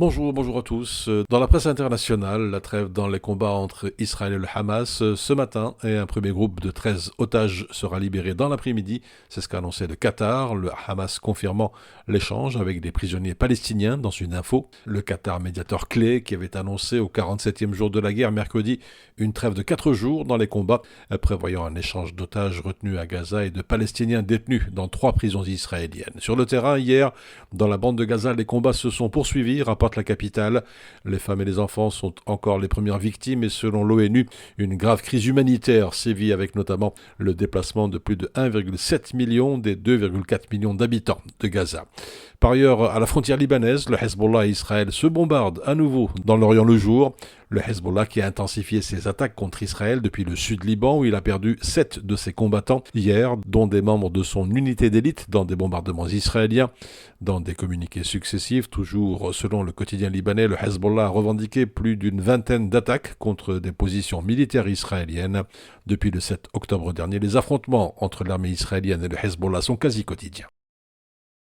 Bonjour à tous. Dans la presse internationale, la trêve dans les combats entre Israël et le Hamas ce matin et un premier groupe de 13 otages sera libéré dans l'après-midi. C'est ce qu'a annoncé le Qatar, le Hamas confirmant l'échange avec des prisonniers palestiniens dans une info. Le Qatar, médiateur clé, qui avait annoncé au 47e jour de la guerre mercredi une trêve de 4 jours dans les combats, prévoyant un échange d'otages retenus à Gaza et de Palestiniens détenus dans 3 prisons israéliennes. Sur le terrain, hier, dans la bande de Gaza, les combats se sont poursuivis, rapporte la capitale. Les femmes et les enfants sont encore les premières victimes et selon l'ONU, une grave crise humanitaire sévit avec notamment le déplacement de plus de 1,7 million des 2,4 millions d'habitants de Gaza. Par ailleurs, à la frontière libanaise, le Hezbollah et Israël se bombardent à nouveau dans l'Orient le jour. Le Hezbollah qui a intensifié ses attaques contre Israël depuis le sud Liban où il a perdu 7 de ses combattants hier, dont des membres de son unité d'élite dans des bombardements israéliens. Dans des communiqués successifs, toujours selon le quotidien libanais, le Hezbollah a revendiqué plus d'une vingtaine d'attaques contre des positions militaires israéliennes. Depuis le 7 octobre dernier, les affrontements entre l'armée israélienne et le Hezbollah sont quasi quotidiens.